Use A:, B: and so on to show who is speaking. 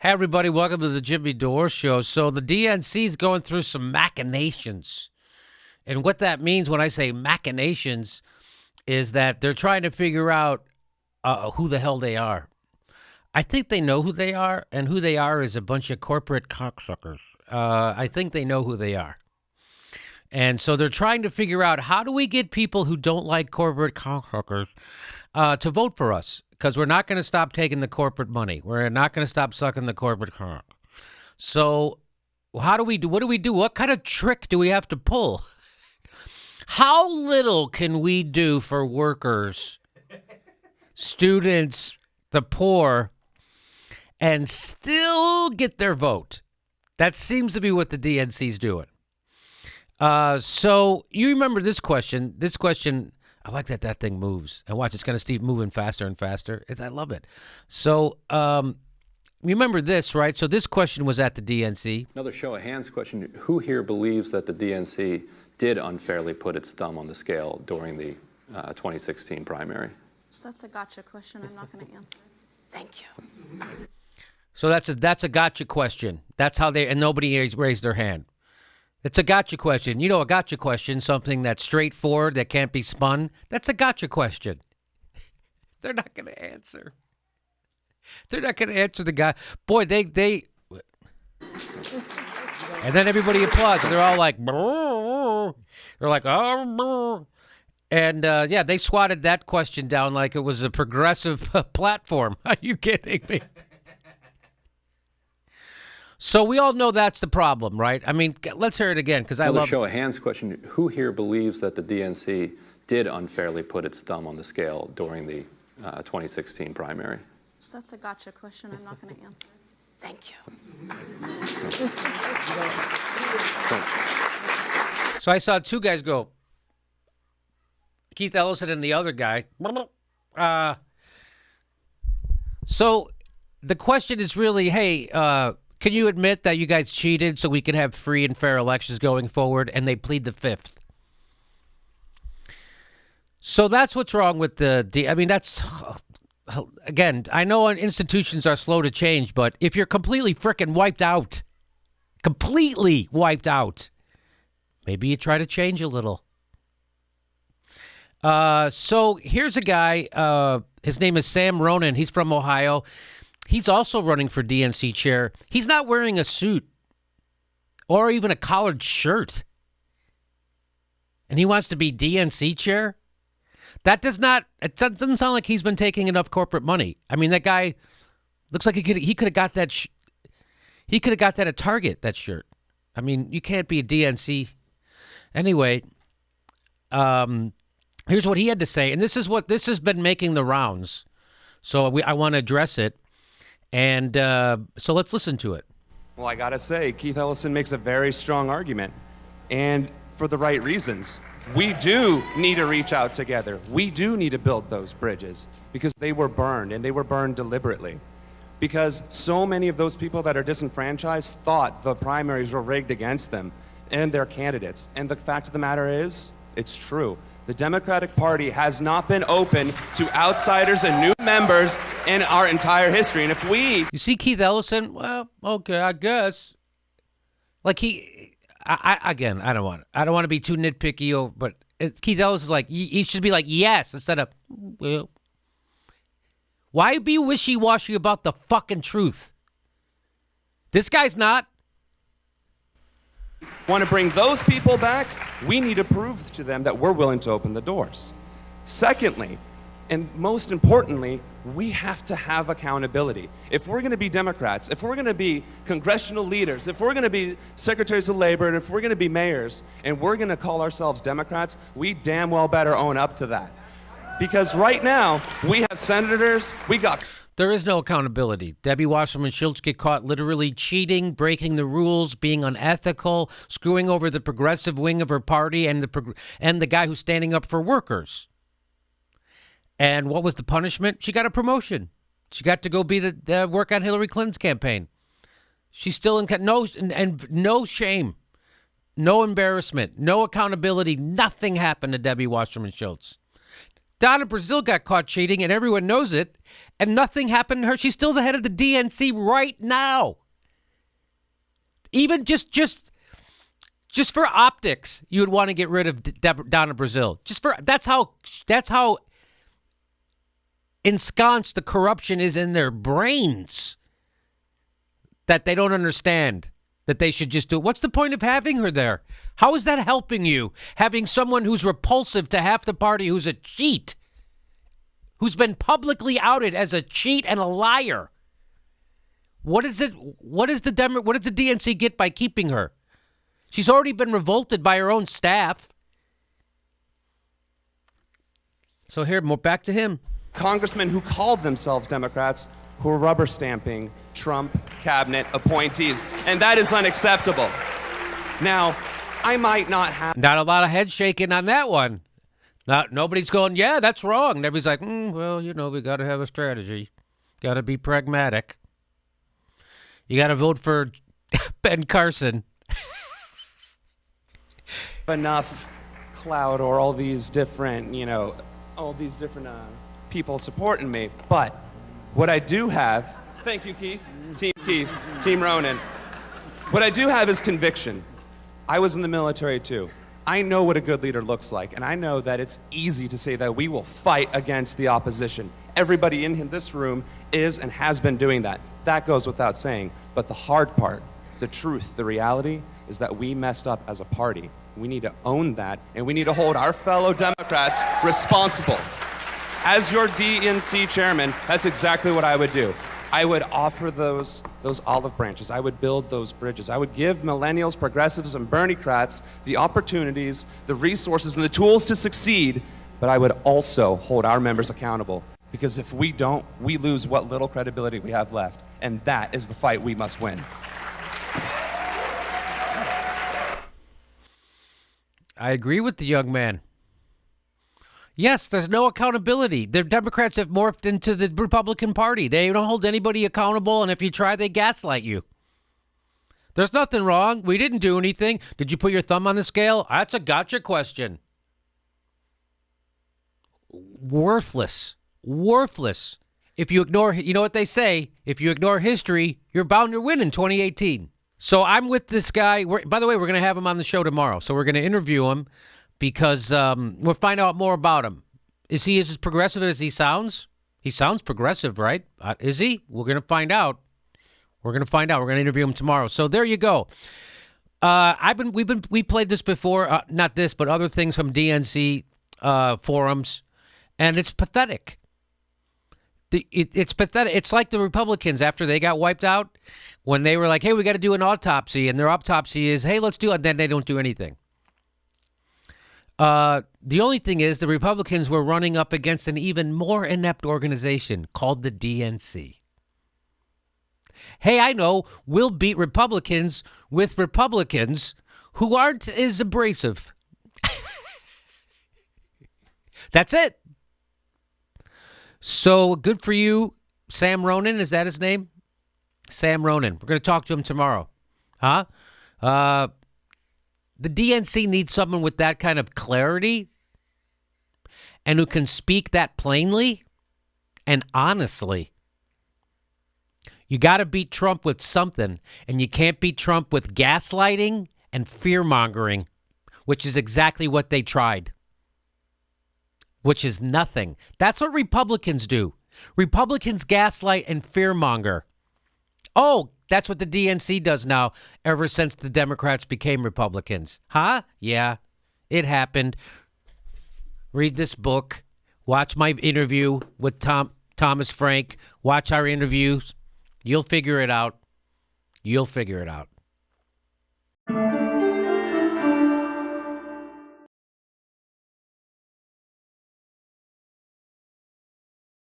A: Hey, everybody, welcome to the Jimmy Dore Show. So the DNC is going through some machinations. And what that means when I say machinations is that they're trying to figure out who the hell they are. I think they know who they are, and who they are is a bunch of corporate cocksuckers. I think they know who they are. And so they're trying to figure out, how do we get people who don't like corporate cocksuckers to vote for us? Because we're not going to stop taking the corporate money. We're not going to stop sucking the corporate cock. So how do we do? What do we do? What kind of trick do we have to pull? How little can we do for workers, students, the poor, and still get their vote? That seems to be what the DNC's doing. So you remember this question. This question, I like that thing moves. And watch, it's going to keep moving faster and faster. I love it. So remember this, right? So this question was at the DNC.
B: Another show of hands question. Who here believes that the DNC did unfairly put its thumb on the scale during the 2016 primary?
C: That's a gotcha question I'm not going to answer. Thank you.
A: So that's a gotcha question. That's how they, and nobody raised their hand. It's a gotcha question. You know, a gotcha question, something that's straightforward, that can't be spun. That's a gotcha question. They're not going to answer. They're not going to answer the guy. Boy, they. And then everybody applauds. And they're all like, brr. They're like, oh, brr. And yeah, they swatted that question down like it was a progressive platform. Are you kidding me? So we all know that's the problem, right? I mean, let's hear it again, because I love.
B: Another show of hands question. Who here believes that the DNC did unfairly put its thumb on the scale during the 2016 primary?
C: That's a gotcha question I'm not going to answer. Thank you.
A: So I saw two guys go, Keith Ellison and the other guy. So the question is really, hey, can you admit that you guys cheated so we can have free and fair elections going forward? And they plead the fifth. So that's what's wrong with I mean, that's, again, I know institutions are slow to change, but if you're completely frickin' wiped out, maybe you try to change a little. So here's a guy, his name is Sam Ronan. He's from Ohio. He's also running for DNC chair. He's not wearing a suit or even a collared shirt. And he wants to be DNC chair? It doesn't sound like he's been taking enough corporate money. I mean, that guy looks like he could have got that. He could have got that at Target, that shirt. I mean, you can't be a DNC. Anyway, here's what he had to say. And this has been making the rounds. So I want to address it. And so let's listen to it.
D: Well, I gotta say, Keith Ellison makes a very strong argument, and for the right reasons. We do need to reach out together. We do need to build those bridges, because they were burned, and they were burned deliberately. Because so many of those people that are disenfranchised thought the primaries were rigged against them and their candidates. And the fact of the matter is, it's true. The Democratic Party has not been open to outsiders and new members in our entire history. And if we...
A: You see Keith Ellison? Well, okay, I guess. Like I don't want to be too nitpicky, but Keith Ellison's like, he should be like, yes, instead of, well. Why be wishy-washy about the fucking truth? This guy's not.
D: Want to bring those people back, we need to prove to them that we're willing to open the doors. Secondly, and most importantly, we have to have accountability. If we're going to be Democrats, if we're going to be congressional leaders, if we're going to be secretaries of labor, and if we're going to be mayors, and we're going to call ourselves Democrats, we damn well better own up to that. Because right now, we have senators,
A: There is no accountability. Debbie Wasserman Schultz get caught literally cheating, breaking the rules, being unethical, screwing over the progressive wing of her party and the guy who's standing up for workers. And what was the punishment? She got a promotion. She got to go be the work on Hillary Clinton's campaign. She's still in no shame, no embarrassment, no accountability. Nothing happened to Debbie Wasserman Schultz. Donna Brazile got caught cheating, and everyone knows it, and nothing happened to her. She's still the head of the DNC right now. Even just for optics, you would want to get rid of Donna Brazile. That's how ensconced the corruption is in their brains, that they don't understand that they should just do it. What's the point of having her there? How is that helping you? Having someone who's repulsive to half the party, who's a cheat, who's been publicly outed as a cheat and a liar. What does the DNC get by keeping her? She's already been revolted by her own staff. So here, more back to him.
D: Congressmen who called themselves Democrats who are rubber stamping Trump cabinet appointees, and that is unacceptable. Now, I might not have...
A: Not a lot of head shaking on that one. Nobody's going, yeah, that's wrong. And everybody's like, well, we got to have a strategy. Got to be pragmatic. You got to vote for Ben Carson.
D: enough clout or all these different, people supporting me. But what I do have, thank you, Keith, Team Ronan. What I do have is conviction. I was in the military too. I know what a good leader looks like, and I know that it's easy to say that we will fight against the opposition. Everybody in this room is and has been doing that. That goes without saying. But the hard part, the truth, the reality is that we messed up as a party. We need to own that, and we need to hold our fellow Democrats responsible. As your DNC chairman, that's exactly what I would do. I would offer those olive branches. I would build those bridges. I would give millennials, progressives, and Bernie-crats the opportunities, the resources, and the tools to succeed, but I would also hold our members accountable. Because if we don't, we lose what little credibility we have left, and that is the fight we must win.
A: I agree with the young man. Yes, there's no accountability. The Democrats have morphed into the Republican Party. They don't hold anybody accountable, and if you try, they gaslight you. There's nothing wrong. We didn't do anything. Did you put your thumb on the scale? That's a gotcha question. Worthless. Worthless. If you ignore, you know what they say, if you ignore history, you're bound to win in 2018. So I'm with this guy. By the way, we're going to have him on the show tomorrow. So we're going to interview him because we'll find out more about him. Is he as progressive as he sounds? He sounds progressive, right? Is he? We're going to find out. We're going to find out. We're going to interview him tomorrow. So there you go. We played this before, not this, but other things from DNC forums, and it's pathetic. It's pathetic. It's like the Republicans after they got wiped out, when they were like, hey, we got to do an autopsy, and their autopsy is, hey, let's do it, and then they don't do anything. The only thing is the Republicans were running up against an even more inept organization called the DNC. Hey, I know, we'll beat Republicans with Republicans who aren't as abrasive. That's it. So good for you, Sam Ronan. Is that his name? Sam Ronan. We're going to talk to him tomorrow. Huh? The DNC needs someone with that kind of clarity and who can speak that plainly and honestly. You got to beat Trump with something, and you can't beat Trump with gaslighting and fear-mongering, which is exactly what they tried. Which is nothing. That's what Republicans do. Republicans gaslight and fearmonger. Oh, that's what the DNC does now ever since the Democrats became Republicans. Huh? Yeah, it happened. Read this book. Watch my interview with Thomas Frank. Watch our interviews. You'll figure it out. You'll figure it out.